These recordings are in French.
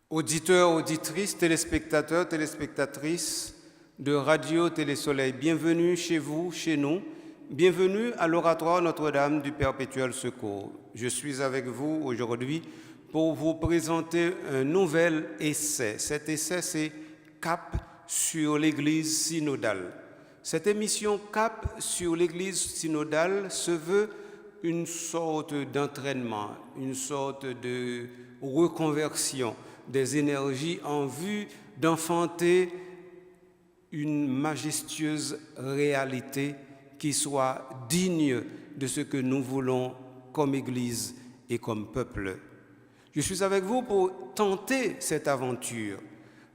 Auditeurs, auditrices, téléspectateurs, téléspectatrices de Radio Télésoleil, bienvenue chez vous, chez nous. Bienvenue à l'Oratoire Notre-Dame du Perpétuel Secours. Je suis avec vous aujourd'hui pour vous présenter un nouvel essai. Cet essai, c'est Cap sur l'Église synodale. Cette émission Cap sur l'Église synodale se veut une sorte d'entraînement, une sorte de reconversion des énergies en vue d'enfanter une majestueuse réalité qui soit digne de ce que nous voulons comme Église et comme peuple. Je suis avec vous pour tenter cette aventure.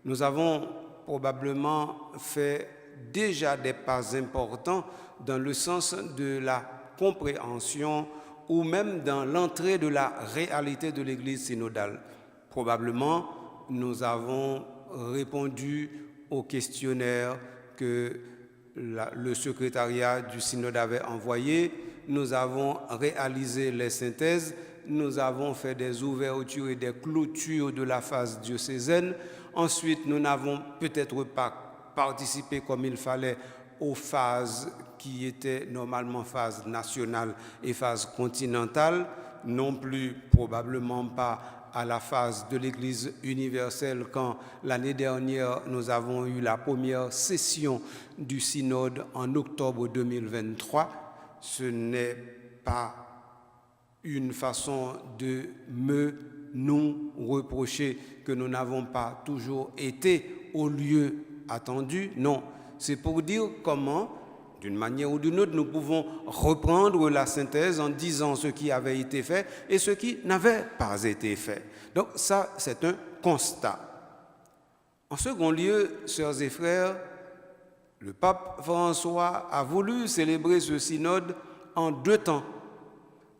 Nous avons probablement fait déjà des pas importants dans le sens de la compréhension ou même dans l'entrée de la réalité de l'Église synodale. Probablement, nous avons répondu au questionnaire que le secrétariat du synode avait envoyé. Nous avons réalisé les synthèses. Nous avons fait des ouvertures et des clôtures de la phase diocésaine. Ensuite, nous n'avons peut-être pas participé comme il fallait aux phases qui étaient normalement phases nationales et phases continentales, non plus probablement pas à la phase de l'Église universelle quand l'année dernière nous avons eu la première session du synode en octobre 2023. Ce n'est pas une façon de nous reprocher que nous n'avons pas toujours été au lieu attendu. Non, c'est pour dire comment, d'une manière ou d'une autre, nous pouvons reprendre la synthèse en disant ce qui avait été fait et ce qui n'avait pas été fait. Donc ça, c'est un constat. En second lieu, sœurs et frères, le pape François a voulu célébrer ce synode en deux temps.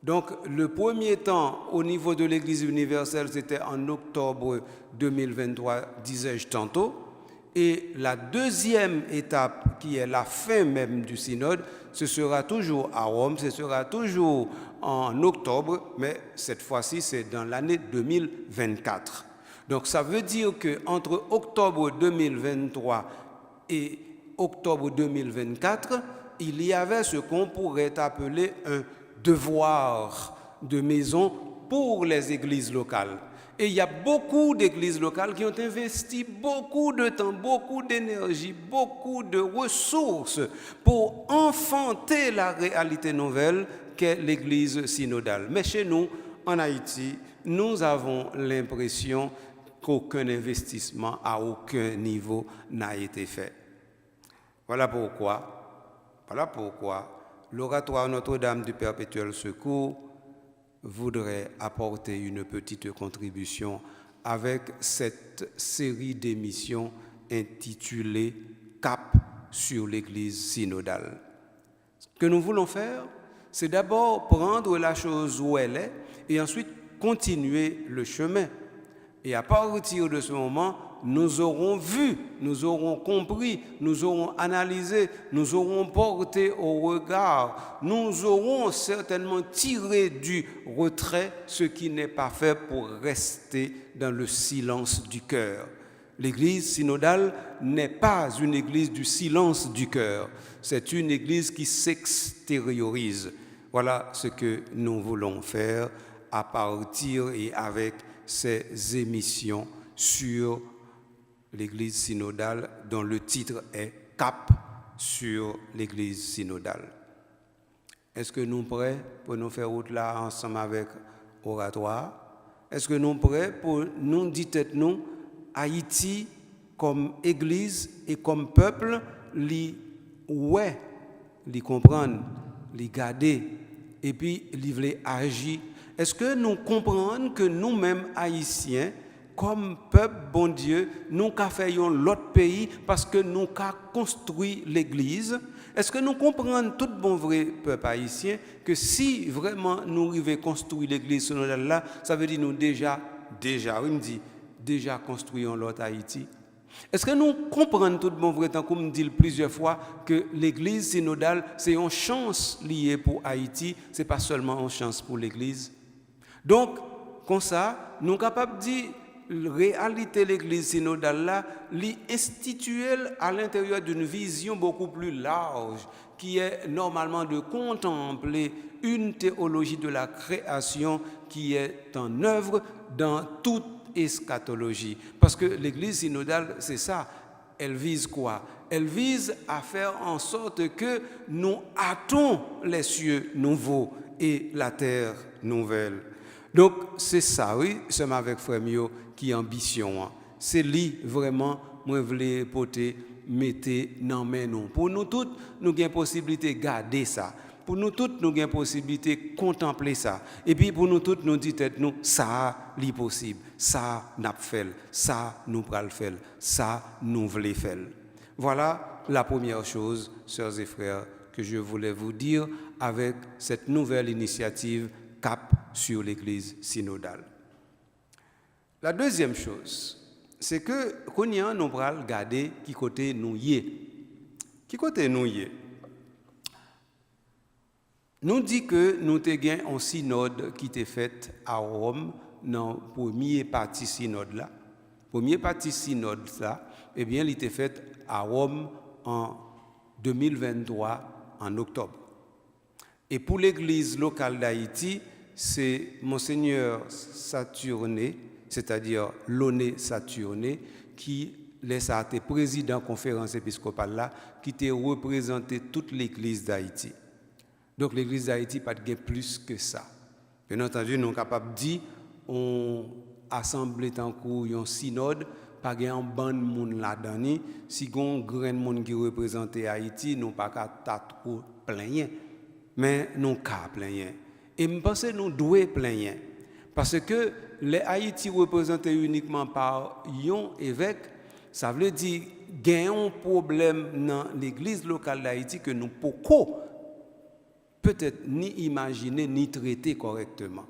Donc le premier temps au niveau de l'Église universelle, c'était en octobre 2023, disais-je tantôt. Et la deuxième étape, qui est la fin même du synode, ce sera toujours à Rome, ce sera toujours en octobre, mais cette fois-ci, c'est dans l'année 2024. Donc ça veut dire qu'entre octobre 2023 et octobre 2024, il y avait ce qu'on pourrait appeler un devoir de maison pour les églises locales. Et il y a beaucoup d'églises locales qui ont investi beaucoup de temps, beaucoup d'énergie, beaucoup de ressources pour enfanter la réalité nouvelle qu'est l'église synodale. Mais chez nous, en Haïti, nous avons l'impression qu'aucun investissement à aucun niveau n'a été fait. Voilà pourquoi l'Oratoire Notre-Dame du Perpétuel Secours voudrait apporter une petite contribution avec cette série d'émissions intitulée Cap sur l'Église synodale. Ce que nous voulons faire, c'est d'abord prendre la chose où elle est et ensuite continuer le chemin. Et à partir de ce moment, nous aurons vu, nous aurons compris, nous aurons analysé, nous aurons porté au regard, nous aurons certainement tiré du retrait ce qui n'est pas fait pour rester dans le silence du cœur. L'église synodale n'est pas une église du silence du cœur, c'est une église qui s'extériorise. Voilà ce que nous voulons faire à partir et avec ces émissions sur l'Église synodale dont le titre est Cap sur l'Église synodale. Est-ce que nous sommes prêts pour nous faire route là ensemble avec Oratoire? Est-ce que nous sommes prêts pour nous dire nous Haïti comme Église et comme peuple, li comprendre, li garder et puis li vle agir? Est-ce que nous comprenons que nous-mêmes Haïtiens, comme peuple, bon Dieu, nous faisons l'autre pays parce que nous avons construit l'Église? Est-ce que nous comprenons, tout bon vrai peuple haïtien, que si vraiment nous arrivons à construire l'Église synodale là, ça veut dire nous déjà construisons l'autre Haïti? Est-ce que nous comprenons tout bon vrai, tant qu'on me dit plusieurs fois, que l'Église synodale, c'est une chance liée pour Haïti, ce n'est pas seulement une chance pour l'Église? Donc, comme ça, nous sommes capables de dire réalité l'église synodale là, l'instituelle à l'intérieur d'une vision beaucoup plus large qui est normalement de contempler une théologie de la création qui est en œuvre dans toute eschatologie. Parce que l'église synodale, c'est ça. Elle vise quoi? Elle vise à faire en sorte que nous hâtons les cieux nouveaux et la terre nouvelle. Donc, c'est ça, oui, c'est avec Frère Mio qui ambition. C'est lui vraiment, moi, je voulais porter, mettre dans mes noms. Pour nous toutes, nous avons possibilité de garder ça. Pour nous toutes, nous avons possibilité de contempler ça. Et puis, pour nous toutes, nous disons, nous, ça, c'est possible. Ça, nous fait. Ça, nous pral faire. Ça, nous voulons faire. Voilà la première chose, sœurs et frères, que je voulais vous dire avec cette nouvelle initiative Cap sur l'Église synodale. La deuxième chose, c'est que quand nous allons regarder qui côté nous y est. Qui côté nous y est. Nous dit que nous avons un synode qui était fait à Rome dans la première partie synode là. Première partie synode là, eh bien, il était fait à Rome en 2023 en octobre. Et pour l'église locale d'Haïti, c'est Monseigneur Saturné, c'est-à-dire Loné Saturné, qui laisse à être président de la conférence épiscopale là, qui a représenté toute l'église d'Haïti. Donc l'église d'Haïti n'a pas plus que ça. Bien entendu, nous sommes capables de dire on assemble en cours un synode, pas un ban de monde là-dedans. Si on a un grand monde qui représente Haïti, nous pas trop plaigner. Mais nous pas plaigner. Et je pense que nous devons plaigner. Parce que les Haïti représentés uniquement par un évêque, ça veut dire qu'il y a un problème dans l'église locale d'Haïti que nous ne pouvons peut-être ni imaginer ni traiter correctement.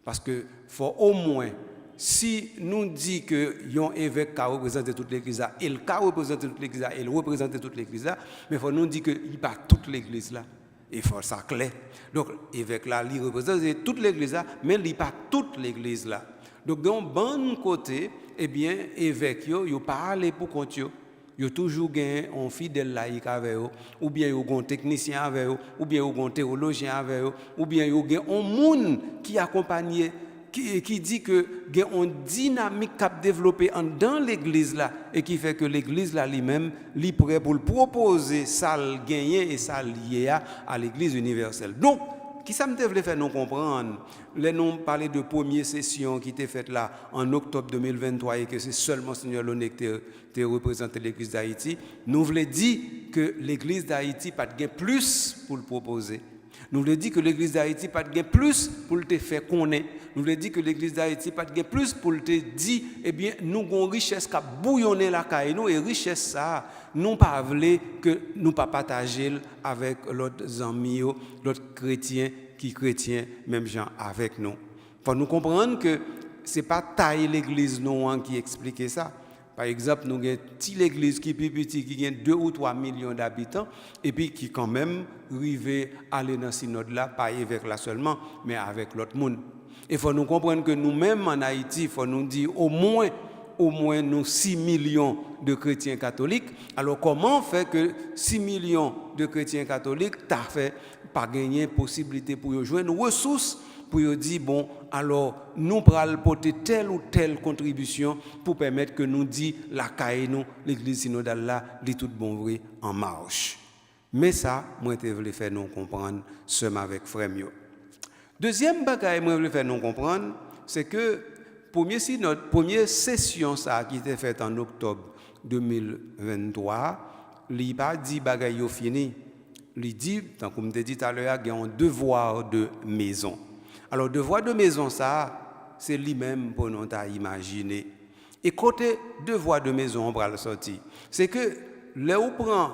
Parce que faut au moins, si nous disons que un évêque qui représente toute l'église, il représente toute l'église, il représente toute l'église, mais il faut nous dire qu'il n'y a pas toute l'église là. Il faut ça clair. Donc l'évêque là, il représente toute l'église là, mais il n'y a pas toute l'église là. Donc d'un bon côté, eh bien, évêque yo pas aller pour compte yo. Yo toujours gain un fidèle laïque avec eux, ou bien yo un technicien avec eux, ou bien yo un théologien avec eux, ou bien yo gain un monde qui accompagne qui dit que il y a une dynamique qui a développé dans l'église là et qui fait que l'église là lui-même est prêt pour le proposer ça le gagner et ça lié à l'église universelle. Donc qui ça me devait faire nous comprendre les nous parler de première session qui était faite là en octobre 2023 et que c'est seulement Seigneur Loné qui représenté l'église d'Haïti, nous voulons dire que l'église d'Haïti pas de plus pour le proposer. Nous voulons dire que l'église d'Haïti pas de plus pour te faire connaître. Nous voulons dire que l'église d'Haïti pas de plus pour te dire eh bien nous avons une richesse qui a bouillonné la caille nous et richesse ça nous pas voulons que nous pas partager avec l'autre amis, l'autre chrétien qui chrétien même gens avec nous. Faut nous comprendre que c'est pas taille l'église non qui explique ça. Par exemple, nous avons une petite église qui est petite, qui a 2 ou 3 millions d'habitants, et puis qui quand même arrive à aller dans ce synode-là, pas avec là seulement, mais avec l'autre monde. Il faut nous comprendre que nous-mêmes en Haïti, il faut nous dire au moins nous 6 millions de chrétiens catholiques. Alors comment faire que 6 millions de chrétiens catholiques t'as fait pas gagner possibilité pour jouer nos ressources pour dire bon alors nous pral porter telle ou telle contribution pour permettre que nous dit la caille nous l'église synodale là dit tout bon vrai en marche. Mais ça moi je voulais faire nous comprendre seulement avec frère Mio. Deuxième bagaille moi je voulais faire nous comprendre c'est que première session ça qui était faite en octobre 2023, il pas dit bagaille yo fini. Il dit tant comme je dit tout à l'heure il y a un devoir de maison. Alors, devoir de maison, ça, c'est lui-même pour nous imaginer. Et côté devoir de maison, on va le sortir. C'est que, là où on prend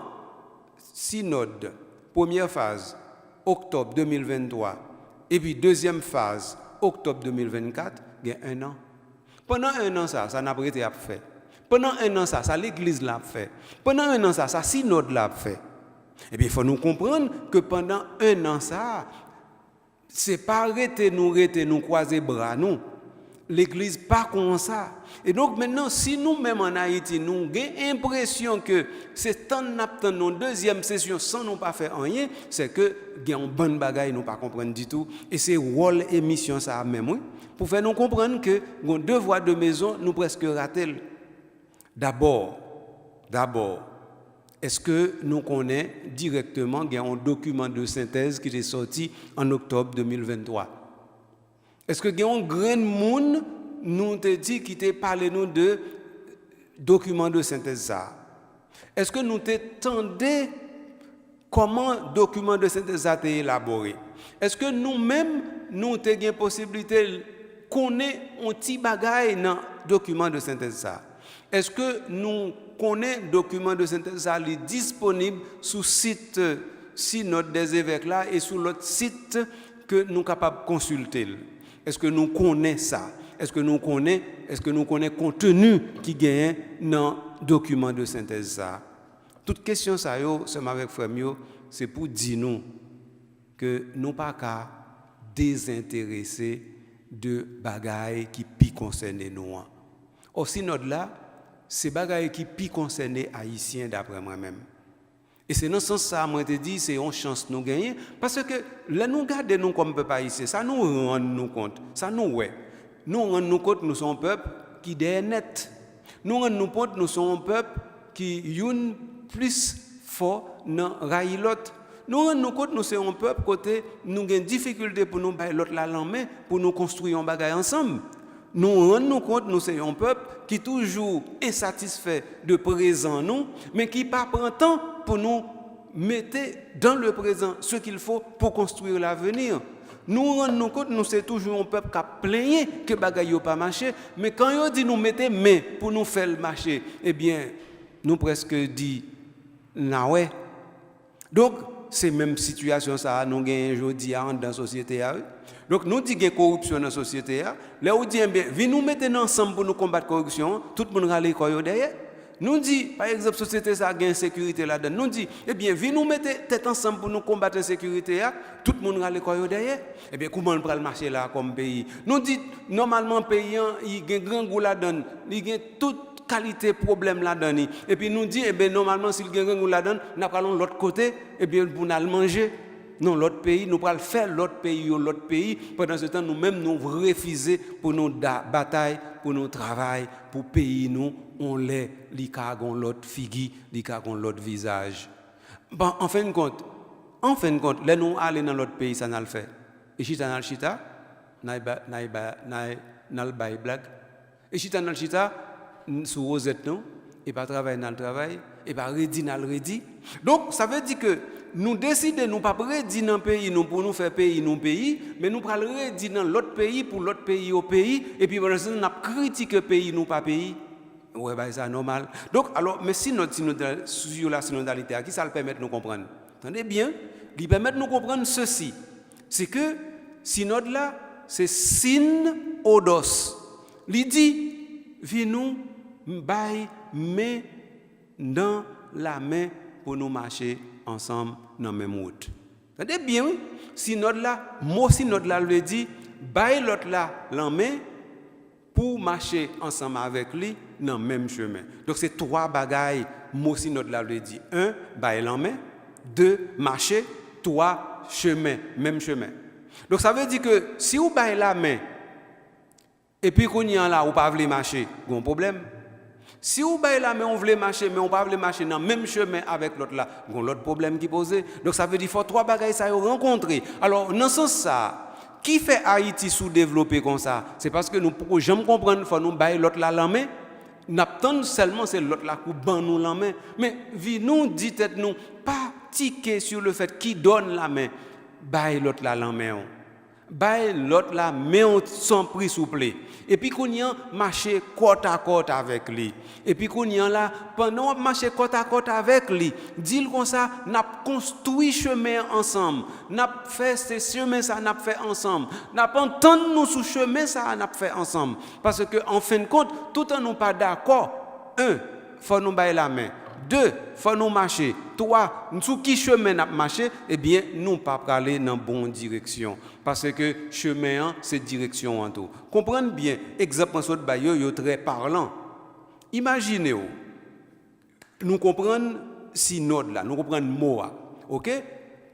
synode, première phase, octobre 2023, et puis deuxième phase, octobre 2024, il y a 1 an. Pendant 1 an, ça n'a pas été fait. Pendant 1 an, ça l'église l'a fait. Pendant 1 an, ça synode l'a fait. Et bien, il faut nous comprendre que pendant 1 an, ça, c'est pas arrêter nous croiser bras nous. l'Église pas comme ça. Et donc maintenant, si nous-mêmes en Haïti, nous avons l'impression que c'est tant nous deuxième session sans nous pas faire rien, c'est que il y a une bonne bagaille nous pas comprendre du tout. Et c'est rôle et mission ça même, oui, pour faire nous comprendre que nos devoirs de maison nous presque ratés. D'abord, est-ce que nous connaissons directement qu'il y a un document de synthèse qui est sorti en octobre 2023? Est-ce que il y a un grand monde nous te dit qui t'a parlé nous de document de synthèse ça? Est-ce que nous t'entendons comment document de synthèse ça été élaboré? Est-ce que nous-mêmes nous avons une possibilité de connaître un petit bagage dans document de synthèse ça? Est-ce que nous connaissons document de synthèse ça disponible sur le site Synode des évêques là et sur l'autre site que nous sommes capables de consulter? Est-ce que nous connaissons ça? Est-ce que nous connaissons le contenu qui gagne dans le document de synthèse ça? Toute question ça c'est avec frère c'est pour dire nous que nous pas qu'à désintéresser de bagailles qui pi concernent nous. Au synode là, c'est bagailles qui pi concernent haïtiens d'après moi-même. Et c'est dans ce sens ça moi te dit c'est une chance nous gagner parce que là nous garder nous comme peuple haïtien, ça nous rend nous compte, ça nous ouais. Nous rendons compte nous sommes un peuple qui est net. Nous rendons compte nous sommes un peuple qui est plus fort dans railler l'autre. Nous rendons compte nous sommes un peuple côté nous avons une difficulté pour nous bailler l'autre la main pour nous construire un bagage ensemble. Nous rendons compte nous sommes un peuple qui est toujours insatisfait de présent nous mais qui pas prend temps pour nous mettre dans le présent ce qu'il faut pour construire l'avenir. Nous rendons compte nous c'est toujours un peuple qui a plaigné que bagaille yo pas marché mais quand yo dit nous mettez main pour nous faire le marché eh bien nous presque dit na ouais. Donc c'est même situation ça nous gagne aujourd'hui dans la société. Donc nous dit qu'il y a corruption dans la société là on dit bien venez nous mettre ensemble pour nous combattre la corruption tout le monde râler quoi derrière. Nous dit par exemple société ça gagne sécurité là-dedans. Nous dit eh bien venez nous mettre tête ensemble pour nous combattre la sécurité tout le monde râler quoi derrière. Eh bien comment on prend le marché là comme pays. Nous dit normalement pays il gagne grand goût là-dedans, il gagne toute qualité problème là-dedans et puis nous dit eh bien normalement s'il gagne grand goût là-dedans nous allons l'autre côté eh bien pour nous manger. Non, l'autre pays, nous allons faire l'autre pays. Pendant ce temps, nous-mêmes, nous refusons pour nos batailles, pour nos travail, pour pays, nous, on les licagon l'autre figure, licagon l'autre visage. Bon, en fin de compte, là, nous allons dans l'autre pays, ça n'a le fait. Et si ça n'a le chita, n'a le bail blague. Et si ça n'a le chita, sous Rosette, non, et pas travailler dans le travail, et pas ready dans le ready. Donc, ça veut dire que nous décidons de nous pas ready dans le pays nous pour nous faire pays nous pays, mais nous prenons ready dans l'autre pays pour l'autre pays au pays, et puis pendant ce temps, nous critiquons pays nous pas pays. Ouais, bah, c'est normal. Donc, alors, mais si notre sur la synodalité, qui ça le permet de nous comprendre? Attendez bien, il permet de nous comprendre ceci. C'est que synode là, c'est synodos. Il dit, viens nous bailler main dans la main pour nous marcher ensemble dans la même route. Attendez bien, oui? Synode là, mot synode là le dit, bailler l'autre là la main pour marcher ensemble avec lui dans le même chemin. Donc c'est trois bagailles, mot synode là le dit. 1, bailler la main. 2, marcher. 3, chemin, même chemin. Donc ça veut dire que si vous baillez la main et puis qu'on y a là, vous ne pouvez pas marcher, il y a un problème. Si vous baillez la main, on veut marcher, mais on ne peut pas marcher dans le même chemin avec l'autre là, il y a l'autre problème qui pose. Donc ça veut dire qu'il faut trois bagailles ça rencontrer. Alors dans ce sens ça, qui fait Haïti sous-développé comme ça? C'est parce que nous pour jamais comprendre, il faut nous bailler l'autre là la main. N'attendons seulement c'est l'autre là qui ban nous la main. Mais nous dites nous pas tiquer sur le fait qui donne la main, bailler l'autre là la main. Bailler l'autre là main sans prix souple. Et puis qu'on y a marché côte à côte avec lui. Et puis qu'on y a là pendant marcher côte à côte avec lui, dit comme ça, n'a construit chemin ensemble. N'a fait ce chemin ça n'a fait ensemble. N'a pas entendu nous sous chemin ça n'a fait ensemble parce que en fin de compte, tout en nous pas d'accord. 1, faut nous bailler la main. 2, faut nous marcher. 3, sous qui chemin n'a marché, eh bien, nous pas aller dans bonne direction. Parce que chemin, c'est direction en tout. Comprenez bien, exemple, en bayo, yo très parlant. Imaginez, nous comprenons synode là, nous comprenons mot, ok?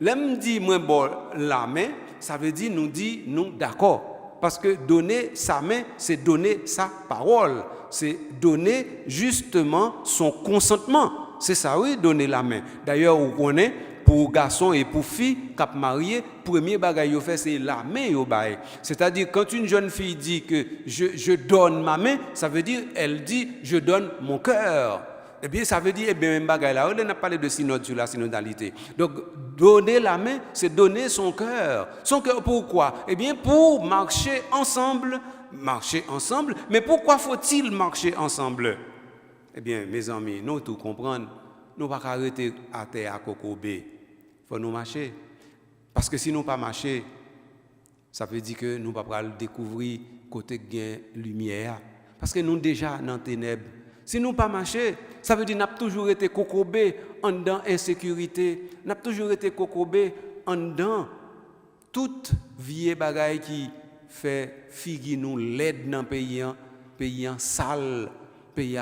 L'aime dit, moi, bon, la main, ça veut dire, nous dit, nous, d'accord. Parce que donner sa main, c'est donner sa parole. C'est donner justement son consentement. C'est ça, oui, donner la main. D'ailleurs, vous connaissez, pour garçon et pour fille, cap marié, premier bagage fait, c'est la main au bail. C'est-à-dire, quand une jeune fille dit que je donne ma main, ça veut dire, elle dit, je donne mon cœur. Eh bien, ça veut dire, eh bien, même bagaille là, on a parlé de synode sur la synodalité. Donc, donner la main, c'est donner son cœur. Son cœur, pourquoi? Eh bien, pour marcher ensemble. Mais pourquoi faut-il marcher ensemble? Eh bien, mes amis, nous tout comprendre. Nous ne pouvons pas arrêter à terre à Kokobé. Il faut nous marcher. Parce que si nous ne pas marcher, ça veut dire que nous ne pouvons pas découvrir côté gain lumière. Parce que nous déjà dans les ténèbres. Si nous ne pas marcher, ça veut dire que nous avons toujours été cocobés en dedans insécurité. Nous avons toujours été cocobés en dedans toute vieille bagaille qui fait figuer nous l'aide dans le pays sale, pays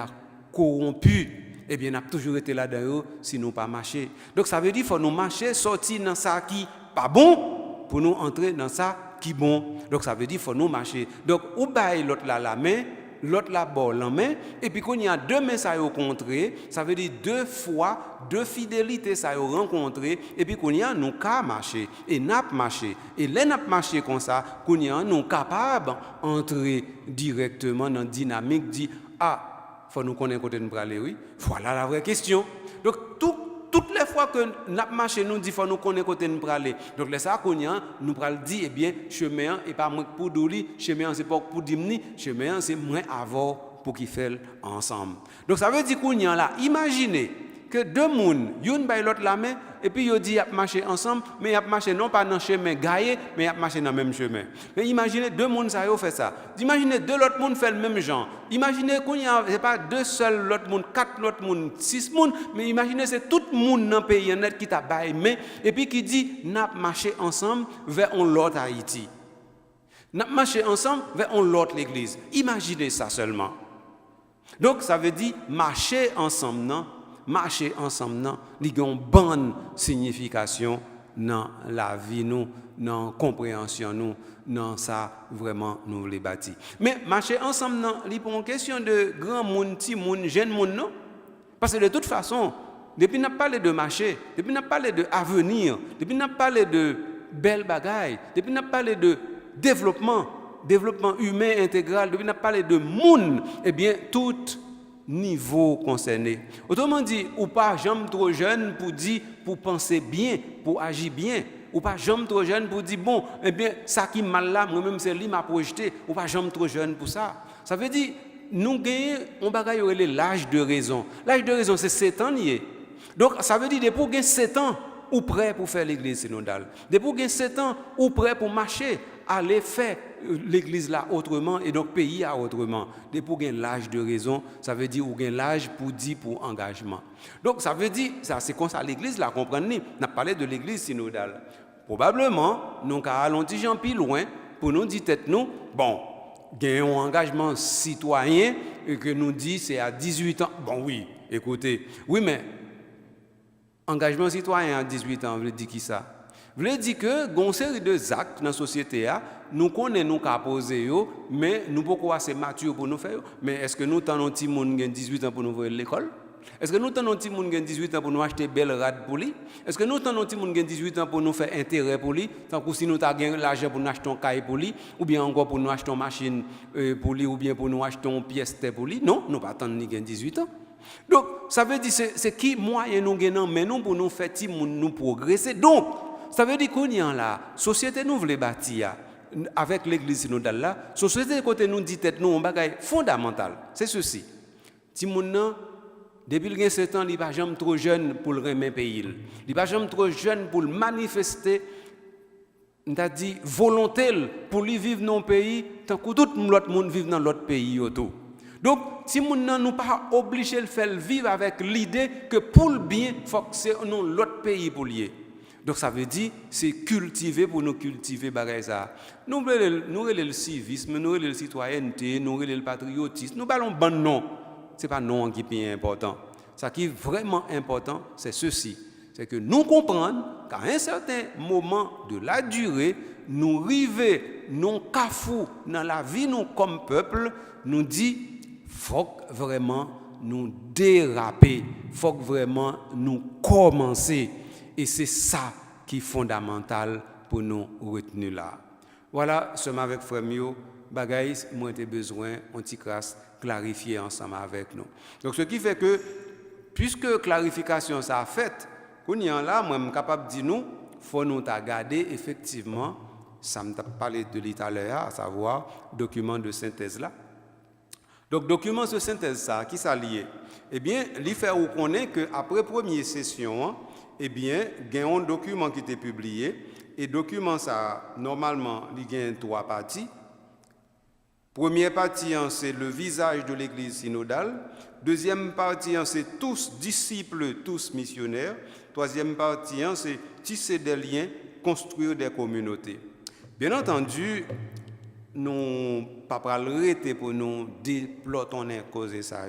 corrompu. Eh bien, nous avons toujours été là-dedans si nous ne pas marcher. Donc ça veut dire qu'il faut nous marcher, sortir dans ça qui pas bon pour nous entrer dans ça qui bon. Donc ça veut dire qu'il faut nous marcher. Donc, ou bail l'autre là la main, l'autre la bord la main, et puis quand il y a deux mains ça rencontré, ça veut dire deux fois, deux fidélités ça rencontré, et puis quand il y a nous qu'à marcher, et n'a marché, et les n'a marché comme ça, quand il y a nous capables d'entrer directement dans la dynamique, dit ah, faut nous connaître côté nous aller, oui, voilà la vraie question. Donc toutes les fois que nous marché, nous dit faut nous connaître côté nous aller. Donc les ça qu'on y a, nous pral dit eh bien chemin et pas moi pour douli, chemin c'est pas pour dimni, chemin c'est moins avant pour qu'ils fassent ensemble. Donc ça veut dire qu'on y a là, imaginez que deux moun, une by l'autre la main et puis yo dit y a marché ensemble, mais y a marché non pas dans chemin gaillé, mais y a marché dans le même chemin. Mais imaginez deux moun ça yo fait ça. Imaginez deux l'autre moun fait le même genre. Imaginez qu'on y a c'est pas deux seuls l'autre moun, quatre l'autre moun, six moun, mais imaginez c'est tout moun dans pays net qui t'a baillé main et puis qui dit n'a marché ensemble vers l'autre Haïti. N'a marché ensemble vers l'autre l'église. Imaginez ça seulement. Donc ça veut dire marcher ensemble non. Marcher ensemble, il y a une bonne signification dans la vie, nous, dans la compréhension, nous, dans ça, vraiment, nous les bâtis. Mais marcher ensemble, il y a une question de grand monde, petit monde, jeune monde, non? Parce que de toute façon, depuis qu'on a parlé de marcher, depuis qu'on a parlé d'avenir, depuis qu'on a parlé de belles bagailles, depuis qu'on a parlé de développement humain intégral, depuis qu'on a parlé de monde, eh bien, tout niveau concerné. Autrement dit, ou pas jamais trop jeune pour dire, pour penser bien, pour agir bien. Ou pas jamais trop jeune pour dire, bon, eh bien, ça qui mal là, moi-même, c'est lui m'a projeté. Ou pas jamais trop jeune pour ça. Ça veut dire, nous gagnons, on bagaille l'âge de raison. L'âge de raison, c'est 7 ans. Donc, ça veut dire, pour gagner 7 ans, ou prêt pour faire l'église synodale. Pour gagner 7 ans, ou prêt pour marcher, aller faire l'église là autrement et donc pays à autrement. Pour gagner l'âge de raison, ça veut dire ou gagner l'âge pour dire pour engagement. Donc ça veut dire, ça c'est comme ça l'église là, comprenez, on a parlé de l'église synodale. Probablement, nous allons dire plus loin pour nous dire tête nous, bon, gagner un engagement citoyen et que nous dit c'est à 18 ans. Bon oui, écoutez, oui mais engagement citoyen à 18 ans, veut dire qui ça? Veut dire que une série de actes dans la société, nous connaissons nous qu'à poser, mais nous ne pouvons pas assez mature pour nous faire. Mais est-ce que nous avons un petit monde qui a 18 ans pour nous voir l'école? Est-ce que nous avons un petit monde qui a 18 ans pour nous acheter belle rade pour lui? Est-ce que nous avons un petit monde qui a 18 ans pour nous faire intérêt pour lui? Tant que si nous avons l'argent pour nous acheter un cahier pour lui, ou bien encore pour nous acheter une machine pour lui, ou bien pour nous acheter une pièce pour lui? Non, nous ne pouvons pas attendre qu'il ait 18 ans. Donc, ça veut dire c'est qui moyen nous gagnons, mais nous pour nous faire nous progresser. Donc, ça veut dire qu'on y a là, société nous voulons bâtir avec l'église synodale là, société côté nous dit tête nous un bagage fondamental. C'est ceci. Si mon nan depuis qu'il a 7 ans, il n'est pas jamais trop jeune pour le remettre pays. Il n'est pas jamais trop jeune pour manifester on a dit volonté pour lui vivre dans le pays tant que tout l'autre monde vit dans l'autre pays autour. Donc, si nous ne pas obligés de faire vivre avec l'idée que pour le bien, il faut que c'est l'autre pays pour lier. Donc, ça veut dire c'est cultiver pour nous cultiver ça. Nous avons le civisme, nous avons la citoyenneté, nous avons le patriotisme. Nous parlons bon nom. Ce n'est pas non qui est important. Ce qui est vraiment important, c'est ceci. C'est que nous comprenons qu'à un certain moment de la durée, nous arrivons, nous cafou dans la vie, nous comme peuple, nous dit faut vraiment nous déraper, faut vraiment nous commencer. Et c'est ça qui est fondamental pour nous retenir là. Voilà, seulement avec Frère Mio, bagaille, moi j'ai besoin, anti-crasse, clarifier ensemble avec nous. Donc ce qui fait que, puisque clarification ça a fait, qu'on y en là, moi je suis capable de dire nous, faut nous garder effectivement, ça me parlé de l'italien, à savoir document de synthèse là. Donc, document de synthèse, ça, qui s'est lié? Eh bien, il fait ou connaît qu'après première session, eh bien, il y a un document qui était publié. Et document, ça, normalement, il y a 3 parties. Première partie, c'est le visage de l'Église synodale. Deuxième partie, c'est tous disciples, tous missionnaires. Troisième partie, c'est tisser des liens, construire des communautés. Bien entendu, nous pas arrêter pour nous déployer cause ça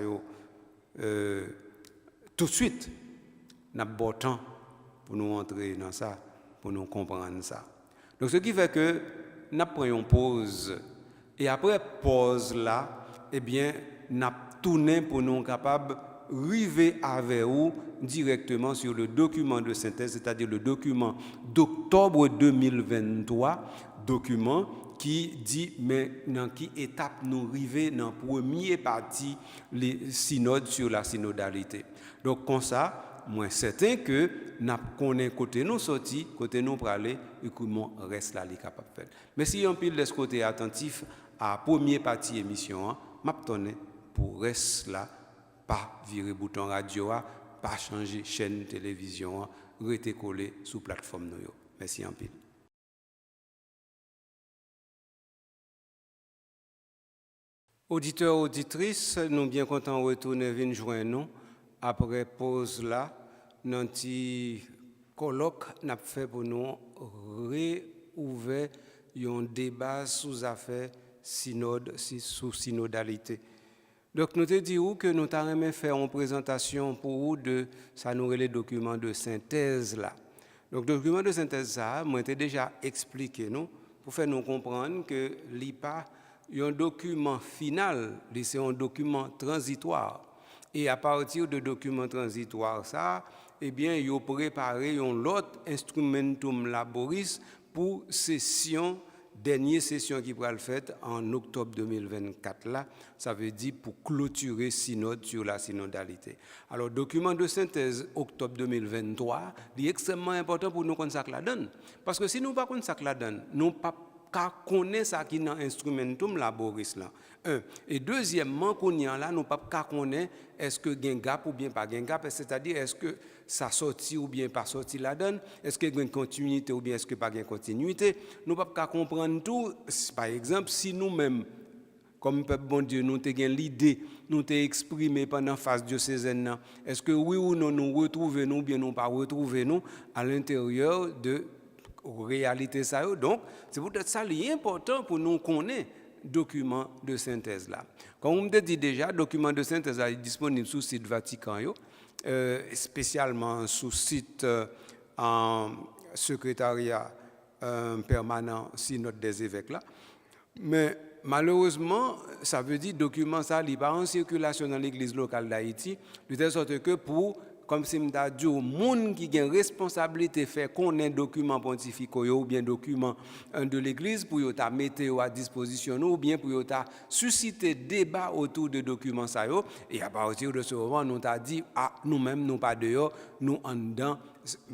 tout de suite n'a pas temps pour nous entrer dans ça pour nous comprendre ça. Donc ce qui fait que nous prenons pause et après pause là eh bien nous tourner pour nous capables arriver avec vous directement sur le document de synthèse, c'est-à-dire le document d'octobre 2023, document qui dit mais dans quelle étape nous arriver dans la première partie les synodes sur la synodalité. Donc comme ça, moi certain que nous connaissons côté nous sorti, côté nous praler et comment reste là les capable faire. Mais si on pile de ce côté attentif à la première partie émission, m'a donné pour reste là pas virer bouton radio, pas changer chaîne télévision, rester collé sous plateforme nous. Merci en pile. Auditeurs, auditrices, nous sommes bien contents de retourner venir joindre nous après pause là, dans petit colloque n'a fait pour nous réouvrir un débat sous affaire synode sous synodalité. Donc nous te disons que nous avons fait une présentation pour vous de ça nous les documents de synthèse là. Donc le document de synthèse ça, moi t'ai déjà expliqué nous pour faire nous comprendre que l'IPA un document final, c'est un document transitoire. Et à partir de document transitoire, ça, eh bien, ils ont préparé un autre instrumentum laboris pour dernière session qui va le faire en octobre 2024. Là, ça veut dire pour clôturer synode sur la synodalité. Alors, document de synthèse octobre 2023, il est extrêmement important pour nous connaître ça la donne. Parce que si nous ne connaissons pas ça la donne, nous ne car connaît ça qui dans instrumentum laboris là. Et deuxièmement, qu'on y a là, nous pas connaître est-ce que gain gap ou bien pas gain gap, c'est-à-dire est-ce que ça sorti ou bien pas sorti la donne, est-ce que gain continuité ou bien est-ce que pas gain continuité, nous pas comprendre tout. Par exemple, si nous-mêmes comme peuple bon Dieu, nous avons l'idée, nous avons exprimé pendant la phase diocésaine, est-ce que oui ou non nous retrouvons nous ou bien nous pas retrouver nous à l'intérieur de réalité ça. Donc, c'est peut-être ça qui est important pour nous connaître document de synthèse là. Comme on me dit déjà, document de synthèse est disponible sur le site Vatican, spécialement sur le site en secrétariat permanent synode des évêques là. Mais malheureusement, ça veut dire document ça n'est pas en circulation dans l'église locale d'Haïti, de telle sorte que pour comme si je dit, au monde qui a une responsabilité fait qu'on ait un document pontifique ou bien document de l'Église pour y mettre à disposition ou bien pour y susciter débat autour de documents ça et à partir de ce moment nous t'a dit nous-mêmes nous pas dehors nous en dedans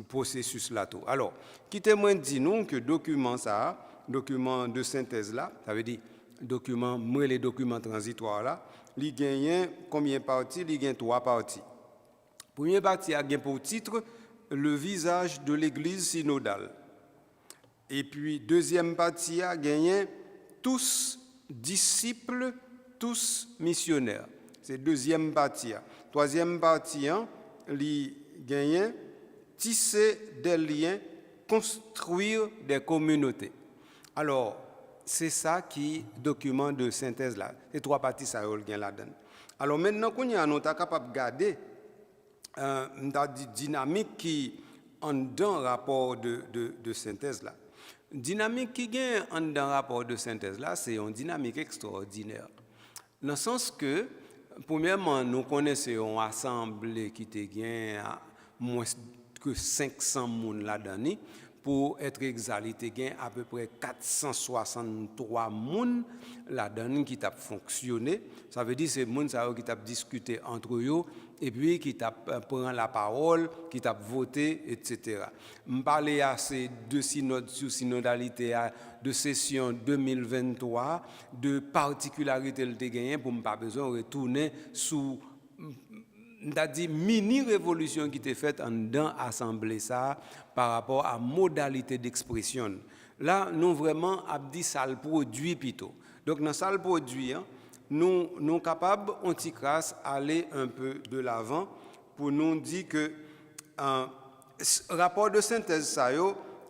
processus là tout. Alors qui témoin dit nous que document ça document de synthèse là ça veut dire document les documents transitoires là il gagne combien de parties il gagne 3 parties. Première partie a pour titre le visage de l'Église synodale. Et puis deuxième partie a gagné tous disciples, tous missionnaires. C'est deuxième partie. Troisième partie, li gagne tisser des liens, construire des communautés. Alors, c'est ça qui document de synthèse là. Les trois parties ça y là-dedans. Alors maintenant qu'on y a nous capable de garder une dynamique qui en dans rapport de synthèse là. Dynamique qui gagne en dans rapport de synthèse là, c'est une dynamique extraordinaire. Dans le sens que premièrement, nous connaissons une assemblée qui te gagne moins que 500 personnes là-dedans. Pour être exact, il te gagne à peu près 463 personnes là-dedans qui t'a fonctionné. Ça veut dire que c'est les gens qui t'a discuté entre eux et puis qui t'a pris la parole, qui t'a voté, etc. Je parle assez de synode sur synodalité de session 2023, de particularités que tu gagné pour ne pas besoin de retourner sous mini-révolution qui était faite dans l'Assemblée ça par rapport à modalité d'expression. Là, nous vraiment abdi ça le produit plutôt. Donc dans ça le produit, nous sommes capables, on t'y grâce, aller un peu de l'avant pour nous dire que rapport de synthèse ça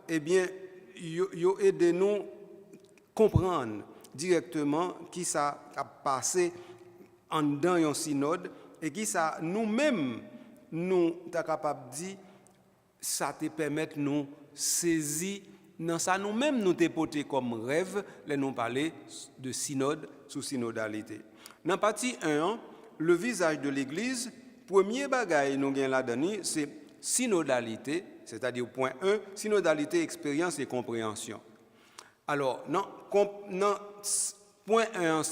eh bien yo aide nous comprendre directement qui ça a passé en dans un synode et qui ça nous-mêmes nous ta capable dire ça te permet nous saisir dans ça nous-mêmes nous te porter comme rêve les nous parler de synode sous synodalité. Dans partie 1, le visage de l'église, premier bagaille nous gain là-dedans c'est synodalité, c'est-à-dire point 1, synodalité, expérience et compréhension. Alors, non point 1,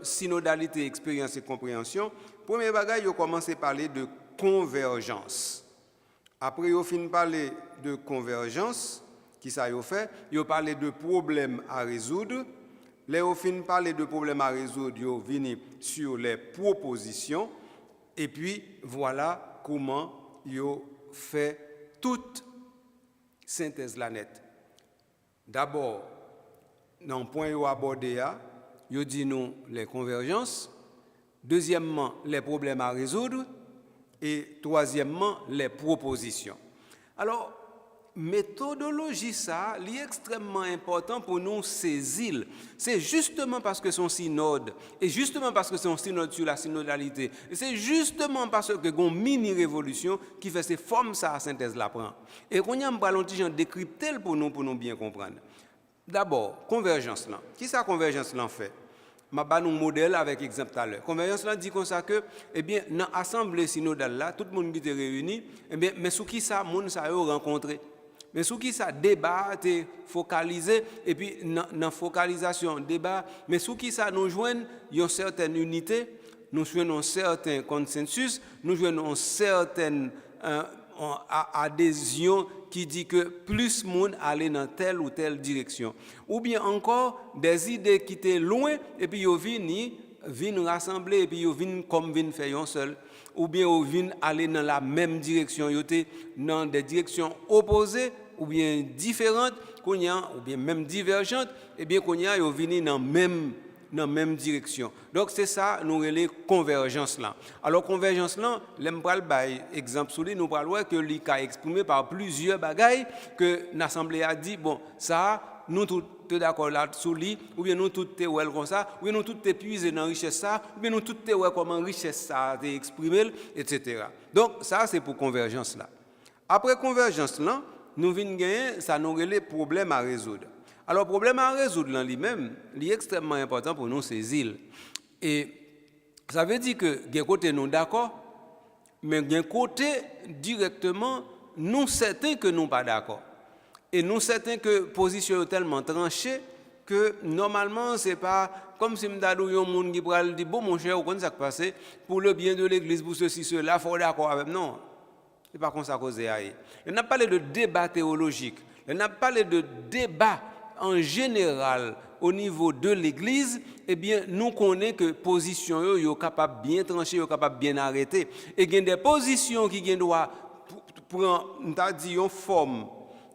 synodalité, expérience et compréhension, premier bagage, il commence à parler de convergence. Après, il fin parler de convergence, qui ça il fait? Il parle de problèmes à résoudre. Les fin parler de problèmes à résoudre, il vient sur les propositions. Et puis, voilà comment il fait toute synthèse la nette. D'abord, dans le point où abordé, il dit nous les convergences. Deuxièmement, les problèmes à résoudre. Et troisièmement, les propositions. Alors, méthodologie, ça, est extrêmement important pour nous saisir. C'est justement parce que son synode, et justement parce que c'est un synode sur la synodalité, et c'est justement parce que une mini-révolution qui fait ces formes, ça, la synthèse la prend. Et qu'on y a un ballon de décrypter pour nous bien comprendre. D'abord, convergence là. Qui ça convergence là en fait? Je vais un modèle avec exemple tout à l'heure. Convergence là dit comme ça que, eh bien, dans l'assemblée synodale là, tout le monde qui était réuni, eh bien, mais sous qui ça, monde ça a rencontré. Mais sous qui ça débat est focalisé et puis dans focalisation débat, mais sous qui ça nous joignent une certaine unité, nous joignons un certain consensus, nous joignons une certaine adhésion qui dit que plus monde aller dans telle ou telle direction, ou bien encore des idées qui étaient loin et puis ils viennent rassembler et puis ils viennent comme viennent faire un seul, ou bien ils viennent aller dans la même direction, ils étaient dans des directions opposées ou bien différentes, ou bien même divergentes, et bien qu'on y a ils viennent dans même direction. Donc c'est ça nous relais convergence là. Alors convergence là, l'aime pas le exemple sur lui, nous parlons que lui a exprimé par plusieurs bagailles que l'assemblée a dit bon ça nous tous d'accord là sur lui ou bien nous tous te ouais comme ça, ou bien nous tous te puiser dans richesse ça, ou bien nous tous te ouais comment richesse ça a exprimé etc. Donc ça c'est pour convergence là. Après convergence là, nous venons gagner ça nous relais problème à résoudre. Alors, le problème à résoudre en lui-même, il est extrêmement important pour nous saisir. Et ça veut dire que, d'un côté, nous d'accord, mais d'un côté, directement, nous certains que nous pas d'accord. Et nous certains que la position est tellement tranchée que, normalement, ce n'est pas comme si nous avons un monde qui pourrait dire, bon, mon cher, vous connaissez ce qui passe, pour le bien de l'Église, pour ceci, cela, il faut d'accord avec nous. Non, ce n'est pas comme ça qu'on s'est dit. On n'a pas parlé de débat théologique, on n'a pas parlé de débat en général, au niveau de l'Église, eh bien, nous connaissons que position yo capable bien trancher, yo capable bien arrêter. Et il y a des positions qui doivent prendre une forme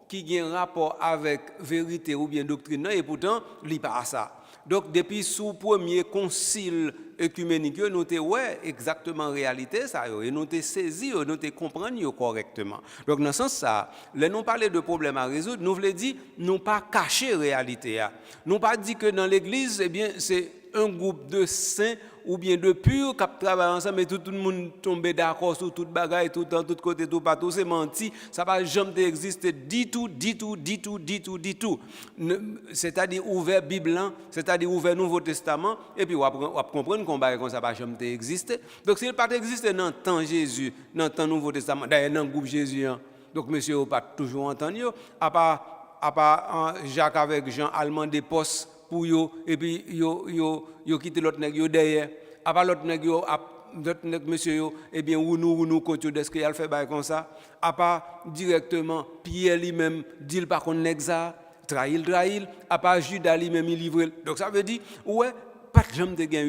qui a un rapport avec vérité ou bien doctrine, et pourtant, il n'y a pas ça. Donc, depuis sous premier concile œcuménique, nous avons ouais, exactement la réalité, ça, et nous avons saisi, nous avons compris correctement. Donc, dans ce sens, ça, là, nous parlons de problèmes à résoudre, nous voulons dire, nous pas cacher la réalité. Nous pas dire que dans l'Église, eh bien, c'est un groupe de saints ou bien de purs qui travaillent ensemble et tout le monde tombe d'accord sur toute bagaille, tout dans tout côté, tout partout, c'est menti. Ça va jamais exister du tout. C'est-à-dire ouvert Bible, c'est-à-dire ouvert Nouveau Testament, et puis on va comprendre qu'on va comme ça va jamais exister. Donc s'il pas exister dans le temps Jésus, dans le temps Nouveau Testament, d'ailleurs dans le groupe Jésus, donc monsieur n'a pas toujours entendu, à part Jacques avec Jean allemand des postes pour yo et puis yo quitter l'autre nèg yo derrière à part l'autre nèg yo monsieur yo et bien ou nous côté de ce qu'il a fait bail comme ça à part directement Pierre lui-même dit pas qu'on nèg ça trahil à part Judas lui-même il livre. Donc ça veut dire ouais pas jamais de gain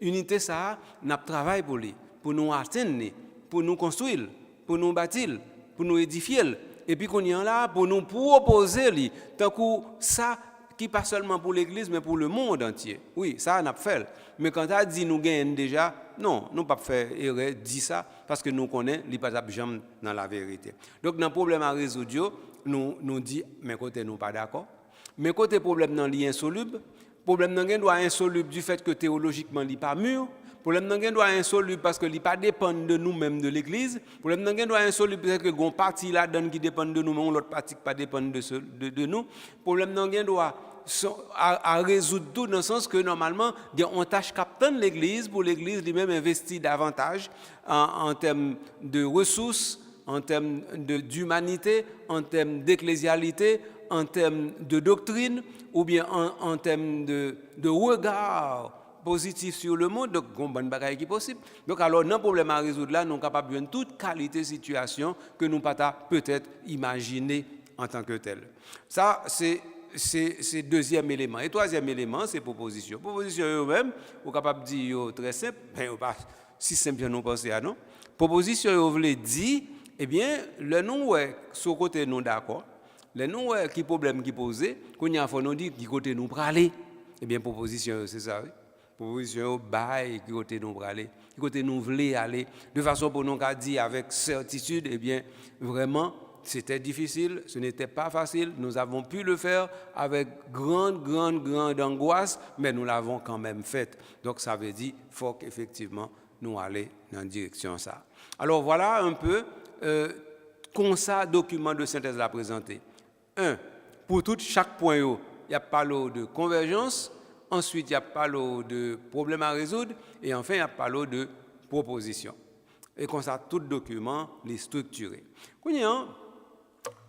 unité ça n'a travail pour nous atteindre, pour nous construire, pour nous bâtir, pour nous édifier et puis qu'on y en là pour nous proposer lui tant que ça qui pas seulement pour l'Église, mais pour le monde entier. Oui, ça, on a fait. Mais quand on a dit nous gagnons déjà, non, nous ne pouvons pas faire erreur, dire ça, parce que nous connaissons, il n'y a pas jamais dans la vérité. Donc, dans le problème à résoudre, nous disons, mais côté nous pas d'accord. Mais côté problème dans l'insoluble, problème dans doit insoluble du fait que théologiquement, il n'est pas mûr. Problème dans doit insoluble parce que il pas dépend de nous-mêmes de l'Église. Problème dans doit insoluble parce que gon partie là-dedans qui dépend de nous, mais l'autre partie qui pas dépend de nous. Problème dans doit à résoudre tout dans le sens que normalement on tâche captain de l'Église pour l'Église lui-même investir davantage en termes de ressources, en termes d'humanité, en termes d'ecclésialité, en termes de doctrine ou bien en termes de regard positif sur le monde, donc il y a une bagaille qui est possible. Donc alors, dans le problème à résoudre là, nous sommes capables de toute qualité de situation que nous pas peut-être imaginer en tant que tel. Ça, c'est deuxième élément. Et troisième élément, c'est proposition. Proposition eux-mêmes, vous êtes capable de dire très simple, mais pas si simple que nous pensons à non. Proposition, vous voulez dire, eh bien, le nom ouais, sur côté nous d'accord. Le nom ouais, qui problème qui posé, qu'on y a faut nous dire qui côté nous praler. Eh bien, proposition, c'est ça. Oui. Proposition bail qui côté nous praler, qui côté nous voulons aller, de façon pour nous dire avec certitude, eh bien, vraiment. C'était difficile, ce n'était pas facile. Nous avons pu le faire avec grande angoisse, mais nous l'avons quand même fait. Donc ça veut dire qu'il faut qu'effectivement nous allions dans la direction ça. Alors voilà un peu comme ça document de synthèse à présenter. Pour chaque point, il y a parlé de convergence, ensuite il y a parlé de problème à résoudre, et enfin il y a parlé de proposition. Et comme ça, tout document est structuré.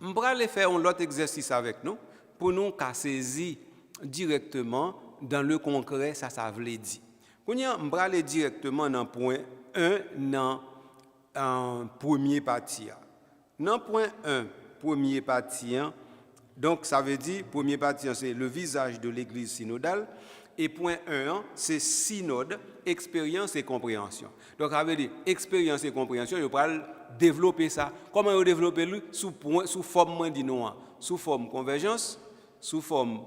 On va aller faire un autre exercice avec nous pour nous saisir directement dans le concret, ça veut dire. On va aller directement dans le point 1, dans le premier partie. Dans le point 1, premier partie, donc ça veut dire, premier partie, c'est le visage de l'Église synodale. Et point 1, c'est synode, expérience et compréhension. Donc, ça veut dire expérience et compréhension, je vais développer ça. Comment on développer le sous forme sous forme convergence, sous forme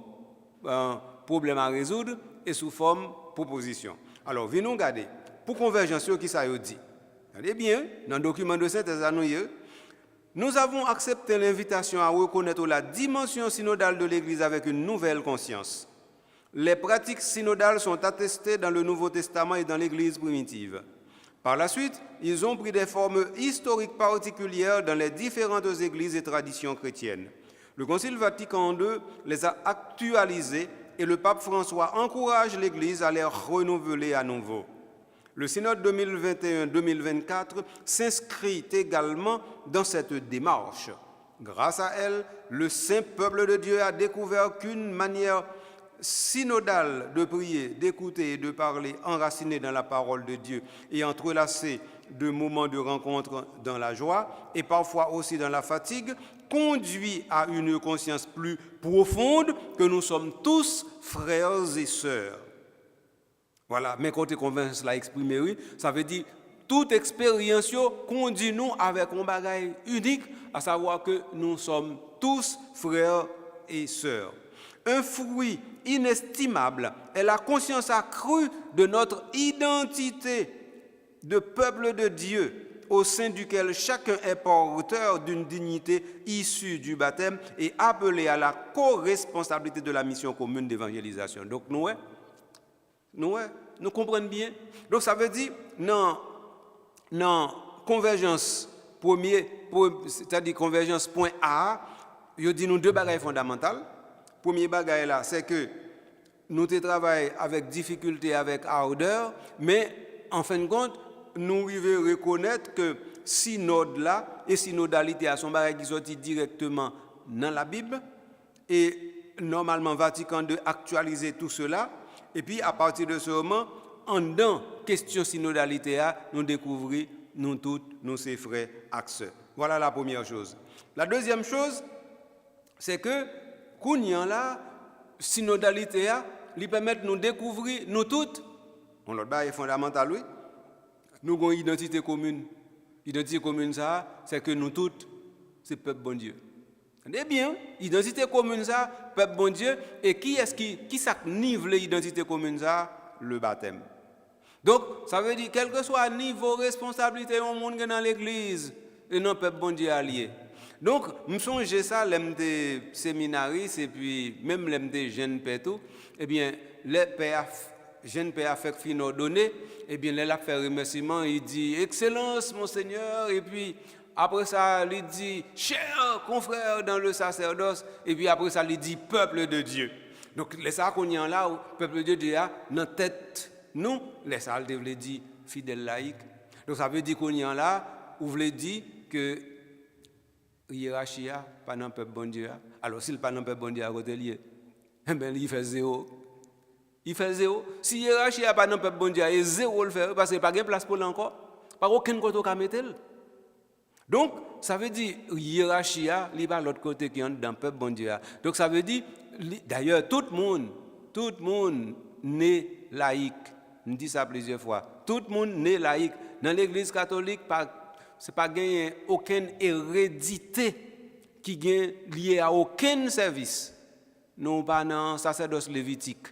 problème à résoudre et sous forme proposition. Alors, venons regarder. Pour convergence, qui ça dit? Regardez bien, dans le document de synthèse, nous avons accepté l'invitation à reconnaître la dimension synodale de l'Église avec une nouvelle conscience. Les pratiques synodales sont attestées dans le Nouveau Testament et dans l'Église primitive. Par la suite, ils ont pris des formes historiques particulières dans les différentes églises et traditions chrétiennes. Le Concile Vatican II les a actualisées et le pape François encourage l'Église à les renouveler à nouveau. Le synode 2021-2024 s'inscrit également dans cette démarche. Grâce à elle, le saint peuple de Dieu a découvert qu'une manière synodale de prier, d'écouter et de parler, enracinée dans la parole de Dieu et entrelacée de moments de rencontre dans la joie et parfois aussi dans la fatigue, conduit à une conscience plus profonde que nous sommes tous frères et sœurs. Voilà, mais quand on l'a exprimé, oui, ça veut dire toute expérience conduit nous avec un bagage unique, à savoir que nous sommes tous frères et sœurs. Un fruit inestimable est la conscience accrue de notre identité de peuple de Dieu, au sein duquel chacun est porteur d'une dignité issue du baptême et appelé à la co-responsabilité de la mission commune d'évangélisation. Donc nous comprenons bien. Donc ça veut dire, non, convergence c'est-à-dire convergence point A, il dit nous deux bagages fondamentales. Premier bagage là, c'est que nous travaillons avec difficulté, avec ardeur, mais en fin de compte, nous devons reconnaître que synode là et synodalité sont bagages qui sortent directement dans la Bible et normalement Vatican II actualiser tout cela et puis à partir de ce moment, en dans question synodalité nous découvrons nous tous, nous ses frères et sœurs. Voilà la première chose. La deuxième chose, c'est que Kounyan là, synodalité lui permet de nous découvrir, nous toutes, on l'autre est fondamental, oui, nous avons une identité commune. L'identité commune, ça, c'est que nous toutes, c'est le peuple bon Dieu. Eh bien, l'identité commune, ça, peuple bon Dieu, et qui est-ce qui s'acnive l'identité commune, ça? Le baptême. Donc, ça veut dire, quel que soit le niveau de responsabilité au monde dans l'église, et non peuple bon Dieu allié. Donc, je me songe ça, les séminaristes, et puis même les jeunes pères, eh bien, les pères, jeunes pères fait finir donner, eh bien, les fait remerciement, il dit, Excellence, Monseigneur, et puis, après ça, il dit, cher confrère dans le sacerdoce, et puis après ça, il dit, peuple de Dieu. Donc, les ça qu'on y a là, peuple de Dieu, dans tête, nous, les salles veulent dire fidèle laïque. Donc ça veut dire qu'on y a là, vous voulez dire que hiérarchie pas dans le peuple bon Dieu. Alors s'il pas dans le peuple bon Dieu à côté lié, eh bien il fait zéro. Il fait zéro. Si hiérarchie pas dans le peuple bon Dieu, il zéro le faire parce qu'il n'y a pas de place pour l'encore. Pas aucun côté qu'à mettre. Donc ça veut dire hiérarchie il pas l'autre côté qui est dans le peuple bon Dieu. Donc ça veut dire d'ailleurs tout le monde né laïque. Je dis ça plusieurs fois. Tout le monde n'est laïque. Dans l'église catholique, ce n'est pas gagné aucune hérédité qui est liée à aucun service. Nous pas dans le sacerdoce lévitique.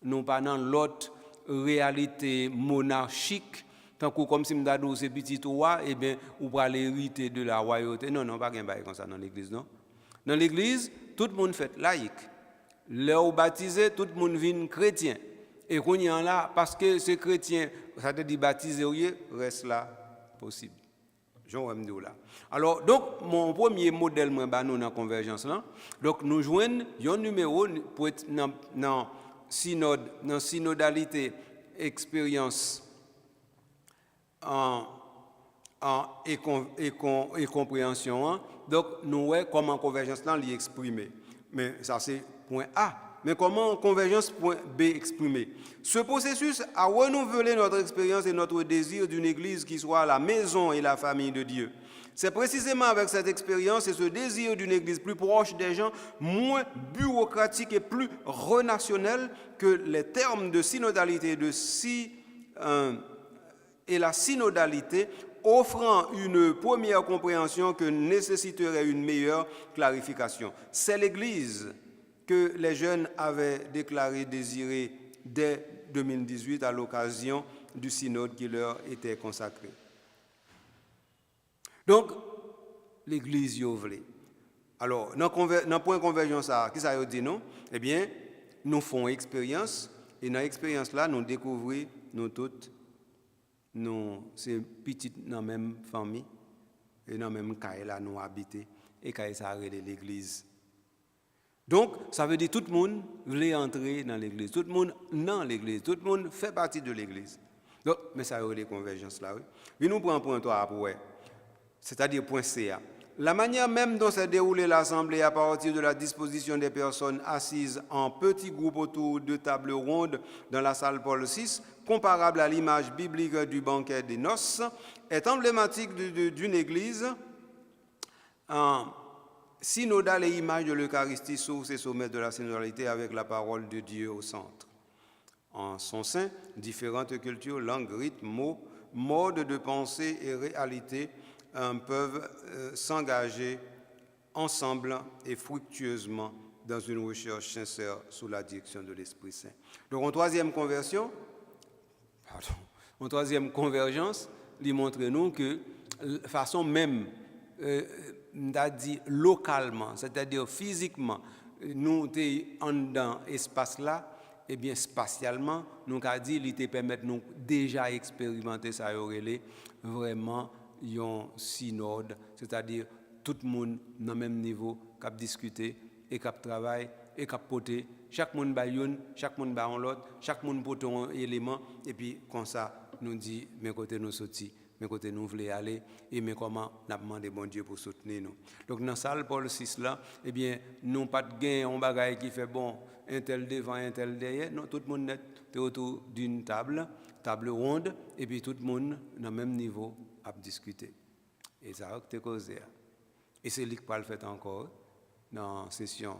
Nous pas dans l'autre réalité monarchique. Tant que comme si nous c'est petit roi, eh bien, ou pas l'hériter de la royauté. Non, pas gagné comme ça dans l'église, non. Dans l'église, tout le monde fait laïque. Leur baptisé, tout le monde vient chrétien. Et qu'on y en là, parce que ce chrétien, ça te dit baptisé, reste là, possible. Jean là. Alors, donc, mon premier modèle, moi, dans la convergence, là, donc, nous joignons un numéro pour être dans synode, dans synodalité, expérience et compréhension. Hein. Donc, nous voyons comment convergence là l'y exprimer. Mais ça, c'est point A. Mais comment convergence point B exprimer? Ce processus a renouvelé notre expérience et notre désir d'une église qui soit la maison et la famille de Dieu. C'est précisément avec cette expérience et ce désir d'une église plus proche des gens, moins bureaucratique et plus relationnelle que les termes de synodalité et la synodalité offrant une première compréhension que nécessiterait une meilleure clarification. C'est l'église que les jeunes avaient déclaré désirer dès 2018 à l'occasion du synode qui leur était consacré. Donc, l'Église y voulait. Alors, dans le point de convergence, qui ça veut dire non? Eh bien, nous faisons expérience, et dans l'expérience là, nous découvrons, nous toutes, nous, c'est petites dans la même famille, et dans la même caille là, nous habitons, et caille ça de l'Église. Donc, ça veut dire que tout le monde voulait entrer dans l'église. Tout le monde dans l'église. Tout le monde fait partie de l'église. Donc, mais ça a eu des convergences là, oui. Puis nous prenons point 3 après. C'est-à-dire point CA. La manière même dont s'est déroulée l'assemblée à partir de la disposition des personnes assises en petits groupes autour de tables rondes dans la salle Paul VI, comparable à l'image biblique du banquet des noces, est emblématique d'une église synodale et image de l'Eucharistie, source et sommet de la synodalité avec la parole de Dieu au centre. En son sein, différentes cultures, langues, rythmes, mots, modes de pensée et réalités peuvent s'engager ensemble et fructueusement dans une recherche sincère sous la direction de l'Esprit Saint. Donc, en troisième convergence, il montre nous que de façon même, dit localement, c'est-à-dire physiquement, nous sommes dans l'espace là, et bien spatialement, nous avons dit qu'il te permet de nous déjà expérimenter ça, vraiment un synode, c'est-à-dire tout le monde dans le même niveau, qui a discuté et qui a travaillé et qui a poté. Chaque monde a une, chaque monde a l'autre, chaque monde a un élément, et puis comme ça, nous dit, mes côtés nous sortis, mes côtés nous voulons aller, et mais comment nous avons demandé bon Dieu pour soutenir nous. Donc dans salle Paul VI là, eh bien, nous pas de gain, on bagaille qui fait bon, un tel devant, un tel derrière, non, tout le monde est autour d'une table ronde, et puis tout le monde dans le même niveau à discuter. Et ça a été causé. Et c'est lui qui va le faire encore dans la session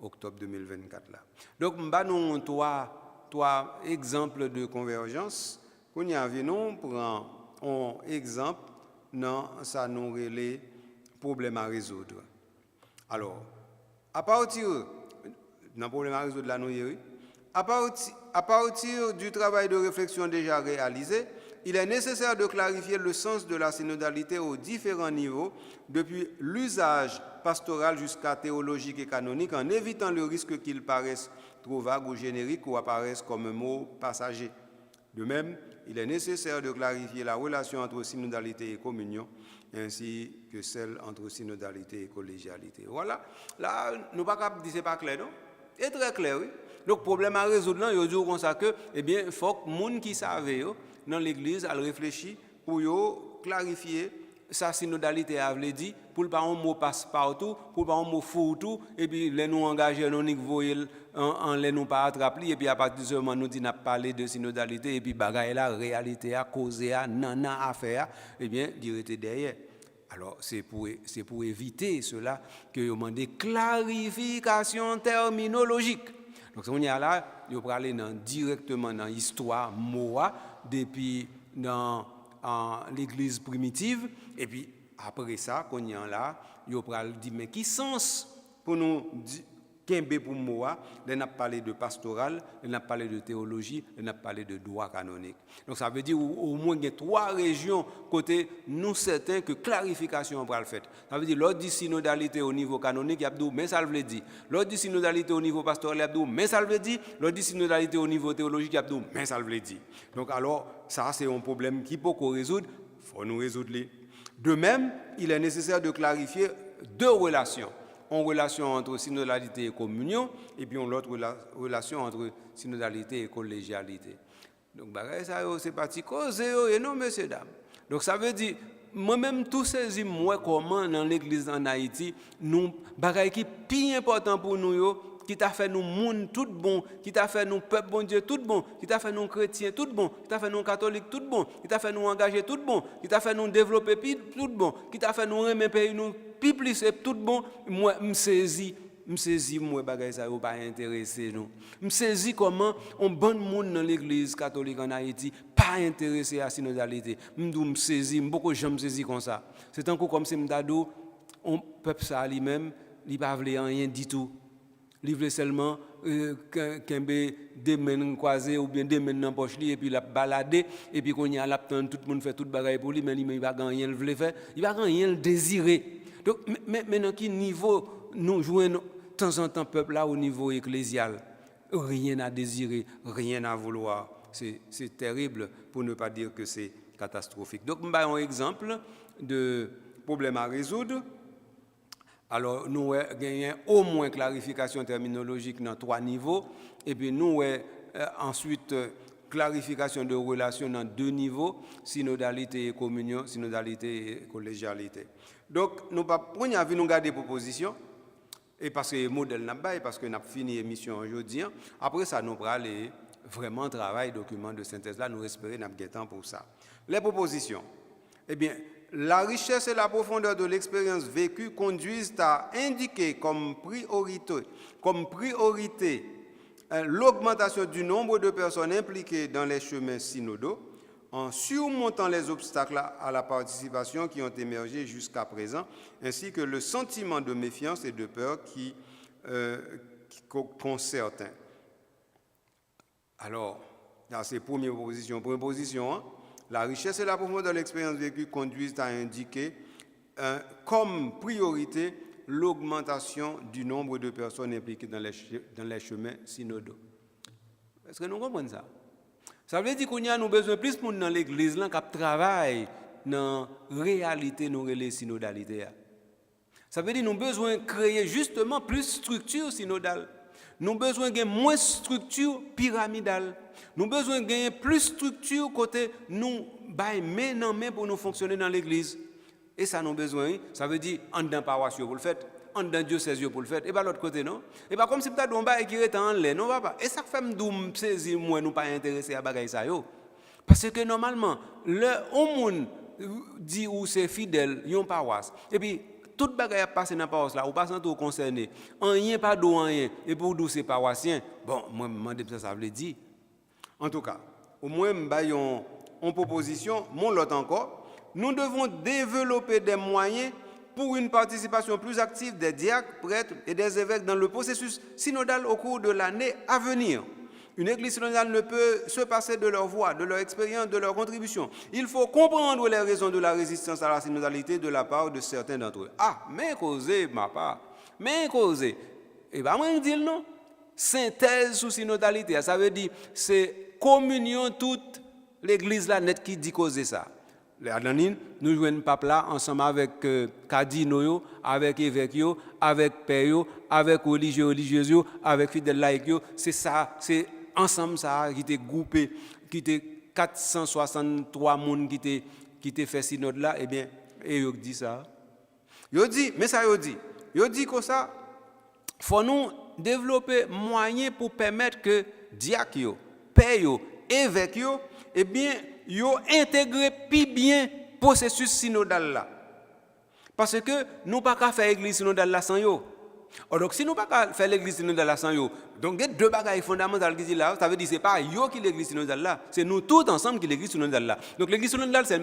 octobre 2024 là. Donc, nous avons trois exemples de convergence. Quand nous avons un exemple dans ça nous les problèmes à résoudre. Alors, à partir d'un problème à résoudre là, à partir du travail de réflexion déjà réalisé, il est nécessaire de clarifier le sens de la synodalité aux différents niveaux, depuis l'usage pastoral jusqu'à théologique et canonique, en évitant le risque qu'il paraisse trop vague ou générique ou apparaisse comme un mot passager. De même, il est nécessaire de clarifier la relation entre synodalité et communion, ainsi que celle entre synodalité et collégialité. Voilà. Là, nous ne pouvons pas dire que ce n'est pas clair, non? C'est très clair, oui. Donc, problème à résoudre, il dit comme ça que, eh bien, il faut que les gens qui savent dans l'Église réfléchissent pour clarifier sa synodalité à dit pour pas un mot passe partout, pour pas un mot fourre-tout, et puis les nous engager non voyez en les nous pas attraper, et puis à partir de ce moment nous dit n'a parlé de synodalité, et puis bagaille la réalité à causer à nana affaire, et bien direct derrière. Alors c'est pour éviter cela que vous demandez clarification terminologique. Donc on y a là, vous pouvez aller directement dans l'histoire Moa depuis dans l'Église primitive, et puis après ça, qu'on y a là, vous pouvez dire mais qui sens pour nous Kembe pour moi, on a parlé de pastoral, on a parlé de théologie, on a parlé de droit canonique. Donc ça veut dire au moins il y a trois régions côté nous certains que clarification va le faire. Ça veut dire l'autre dit synodalité au niveau canonique, il y a dit mais ça veut dire. L'autre dit synodalité au niveau pastoral, il y a dit mais ça veut dire. L'autre dit synodalité au niveau théologique, il y a dit mais ça veut dire. Donc alors ça c'est un problème qui peut qu'on résoudre, faut nous résoudre les. De même, il est nécessaire de clarifier deux relations. Une relation entre synodalité et communion, et puis une autre relation entre synodalité et collégialité. Donc, ça, c'est parti cause, et non, messieurs, dames. Donc, ça veut dire, moi-même, tout saisi, moi, comment dans l'église en Haïti, nous, bagaille qui est plus important pour nous, qui t'a fait nous monde tout bon, qui t'a fait nous peuple bon Dieu tout bon, qui t'a fait nous chrétiens tout bon, qui t'a fait nous catholiques tout bon, qui t'a fait nous engager tout bon, qui t'a fait nous développer tout bon, qui t'a fait nous aimer pays nous plus et tout bon, moi me saisis moi bagay ça pas intéressé nous. Me saisis comment on bon monde dans l'église catholique en Haïti pas intéressé à synodalité. Me saisis beaucoup j'aime saisir comme ça. C'est encore comme si m'dado on peuple ça lui-même, il pas veut rien du tout. Il veut seulement qu'un des mains croisées ou bien des mains dans poche et puis la balader et puis qu'on y a la tout le monde fait tout bagaille pour lui mais il va rien le veut faire, il va rien le désirer. Donc maintenant qui niveau nous jouons de temps en temps peuple là au niveau ecclésial, rien à désirer, rien à vouloir. C'est terrible pour ne pas dire que c'est catastrophique. Donc je vais un exemple de problème à résoudre. Alors, nous avons au moins clarification terminologique dans 3 niveaux, et puis nous avons ensuite clarification de relations dans 2 niveaux, synodalité et communion, synodalité et collégialité. Donc, nous avons gardé des propositions, et parce que le modèle n'a pas, parce que nous avons fini l'émission aujourd'hui, après ça, nous allons aller vraiment travailler document de synthèse là, nous espérons nous avons temps pour ça. Les propositions, eh bien, la richesse et la profondeur de l'expérience vécue conduisent à indiquer comme priorité l'augmentation du nombre de personnes impliquées dans les chemins synodaux en surmontant les obstacles à la participation qui ont émergé jusqu'à présent, ainsi que le sentiment de méfiance et de peur qu'ont certains. Alors, là, c'est première proposition. Première position, hein, la richesse et la profondeur de l'expérience vécue conduisent à indiquer comme priorité l'augmentation du nombre de personnes impliquées dans les chemins synodaux. Est-ce que nous comprenons ça? Ça veut dire qu'on a besoin de plus de monde dans l'église qui travaille dans la réalité de nos synodalités. Ça veut dire que nous avons besoin de créer justement plus de structures synodales. Nous avons besoin de moins de structures pyramidales. Nous avons besoin de plus de structures côté nous main en main pour nous fonctionner dans l'église. Et ça, nous avons besoin. Ça veut dire en dedans paroisse pour le faire, en dedans diocèse pour le faire. Et pas l'autre côté, non? Et pas comme si peut-être on va écrire en l'air, non, papa. Et ça fait me saisir, moi, nous pas intéressés à bagaille ça, yo. Parce que normalement, le monde dit où c'est fidèle, yon paroisse. Et puis, toute bagaille a passé dans la paroisse là, ou pas sans tout concerné. Rien pas d'eau, rien. Et pour nous, c'est paroissien. Bon, moi, je me demande ça veut dire. En tout cas, au moins, je en proposition, mon lot encore. Nous devons développer des moyens pour une participation plus active des diacres, prêtres et des évêques dans le processus synodal au cours de l'année à venir. Une église synodale ne peut se passer de leur voix, de leur expérience, de leur contribution. Il faut comprendre les raisons de la résistance à la synodalité de la part de certains d'entre eux. Ah, mais causé, ma part. Mais causé. Et bien, moi, je dis non. Synthèse sous synodalité, ça veut dire c'est communion toute l'église là net qui dit causer ça. Nous jouons un pape là ensemble avec cardinaux, avec évêques, avec pères, avec religieuses, avec fidèles laïcs. C'est ça, c'est ensemble ça qui était groupé, qui était 463 personnes qui étaient fait synode là. Eh bien, et ils dit ça. Ils dit, mais ça ils dit que ça, faut nous développer moyens pour permettre que diacres, pères, évêques, eh bien, yo intégrer plus bien processus synodal là. Parce que nous pas qu'à faire l'église synodale là sans yo. Donc si nous pas qu'à faire l'église synodale là sans yo, donc il y a deux bagages fondamentales qui disent là, ça veut dire c'est pas yo qui l'église synodale là, c'est nous tous ensemble qui l'église synodale là. Donc l'église synodale c'est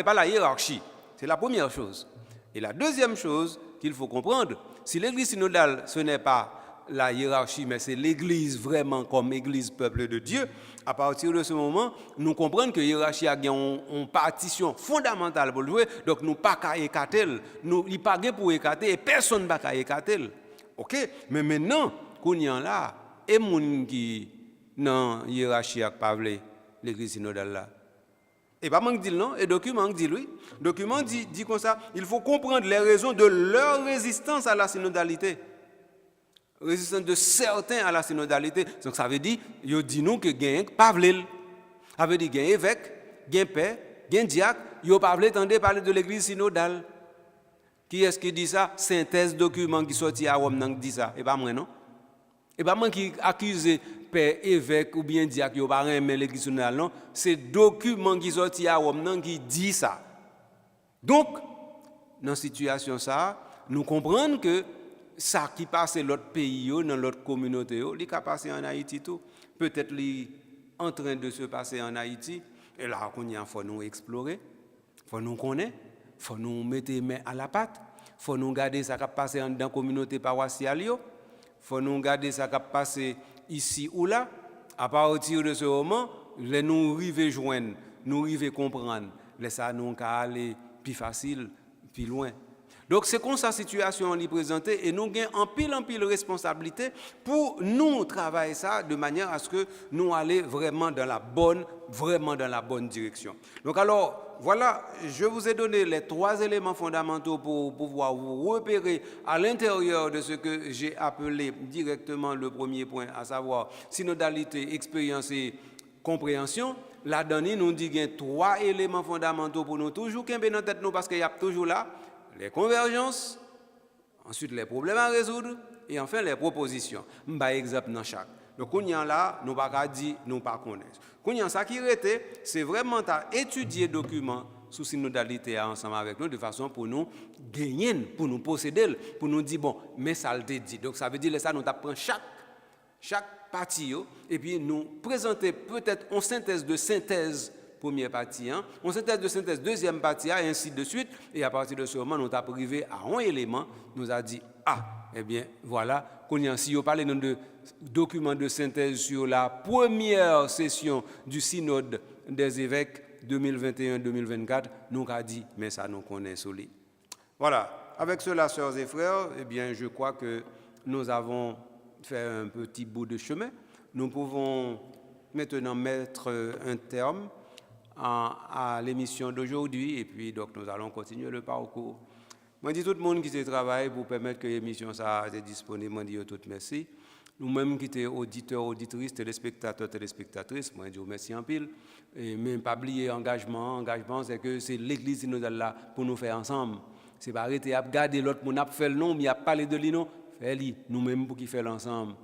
pas la hiérarchie, c'est la première chose. Et la deuxième chose qu'il faut comprendre, si l'église synodale ce n'est pas la hiérarchie, mais c'est l'église vraiment comme église peuple de Dieu, à partir de ce moment, nous comprenons que la hiérarchie a une partition fondamentale pour jouer, donc nous pas qu'à écarter, nous n'y pas pour écarter et personne ne va qu'à écarter. OK, mais maintenant, qu'on y en là, et moun qui dans la hiérarchie a pas l'église synodale là. Et pas manque dit non, et document dit oui. Document dit comme ça, il faut comprendre les raisons de leur résistance à la synodalité. Résistance de certains à la synodalité. Donc ça veut dire, il dit nous que gagne pas vle. Ça veut dire gagne évêque, gagne père, gagne diacre, il pas vle tendre parler de l'église synodale. Qui est-ce qui dit ça? Synthèse document qui sorti à Rome qui dit ça. Et pas moi non. Et pas moi qui accuse père, évêque ou bien diacre yo pas aimer l'église synodale non, c'est document qui sorti à Rome qui dit ça. Donc dans situation ça, nous comprenons que ça qui passe dans l'autre pays, dans l'autre communauté, il a passé en Haïti tout. Peut-être qu'il est en train de se passer en Haïti. Et là, il faut nous explorer, il faut nous connaître, il faut nous mettre les mains à la pâte, il faut nous garder ça qui passe dans la communauté paroissiale, il faut nous garder ça qui passe ici ou là. À partir de ce moment, nous arrivons à joindre, nous arrivons à comprendre, ça nous aller plus facile, plus loin. Donc c'est comme ça la situation est présentée et nous avons en pile responsabilité pour nous travailler ça de manière à ce que nous allions vraiment dans la bonne direction. Donc alors, voilà, je vous ai donné les 3 éléments fondamentaux pour pouvoir vous repérer à l'intérieur de ce que j'ai appelé directement le premier point, à savoir synodalité, expérience et compréhension. Là-dedans, nous dit qu'il y a 3 éléments fondamentaux pour nous toujours qu'il y a dans tête nous parce qu'il y a toujours là les convergences, ensuite les problèmes à résoudre et enfin les propositions. Par exemple dans chaque. Donc on y a là, nous pas dire, nous pas connaître. Qu'on y a ça qui était, c'est vraiment à étudier documents sous synodalité ensemble avec nous de façon pour nous gagner, pour nous posséder, pour nous dire bon, mais ça le dit. Donc ça veut dire ça nous prend chaque partie et puis nous présenter peut-être une synthèse première partie, hein, on synthèse de synthèse, deuxième partie, et ainsi de suite. Et à partir de ce moment, nous avons arrivé à un élément, nous a dit, eh bien, voilà, si on parle de document de synthèse sur la première session du synode des évêques 2021-2024, nous avons dit, mais ça nous connaît solide. Voilà, avec cela, sœurs et frères, eh bien, je crois que nous avons fait un petit bout de chemin. Nous pouvons maintenant mettre un terme à l'émission d'aujourd'hui et puis donc nous allons continuer le parcours. Moi, je dis tout le monde qui se travaille pour permettre que l'émission soit disponible. Moi, je dis tout merci. Nous-mêmes qui sommes auditeurs, auditrices, téléspectateurs, téléspectatrices, moi, je dis merci en pile. Et même pas oublier engagement. Engagement, c'est que c'est l'Église qui nous est là pour nous faire ensemble. C'est pas arrêter à regarder l'autre, on a fait le nom, mais il a parlé de lui, non. Fais-le, nous-mêmes pour qu'il fait l'ensemble.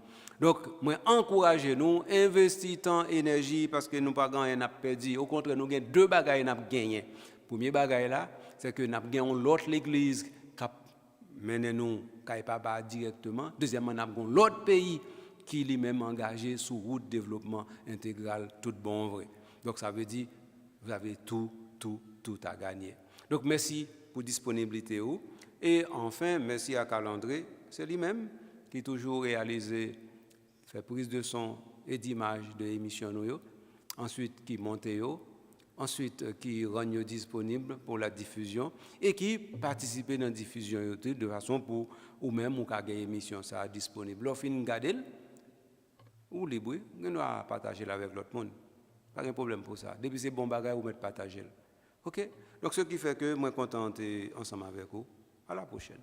Donc, moi, encouragez-nous, investissez temps, énergie, parce que nous pas gagné, n'a perdu. Au contraire, nous avons deux bagages n'a gagné. Premier bagage là, c'est que nous avons gagné l'autre l'église qui mène nous pas directement. Deuxièmement, nous avons l'autre pays qui lui-même engagé sur route de développement intégral, tout bon vrai. Donc, ça veut dire, vous avez tout à gagner. Donc, merci pour la disponibilité. Et enfin, merci à Calandré, c'est lui-même qui toujours réalisé fait prise de son et d'image de l'émission, ensuite qui monte, ensuite qui rend disponible pour la diffusion et qui participe dans la diffusion de façon pour ou même ou gagner l'émission ça disponible. Lorsqu'on regarde ou libre, on doit partager avec l'autre monde. Pas de problème pour ça. Depuis c'est bon bagage, vous mettez partager. OK? Donc ce qui fait que moi content ensemble avec vous. À la prochaine.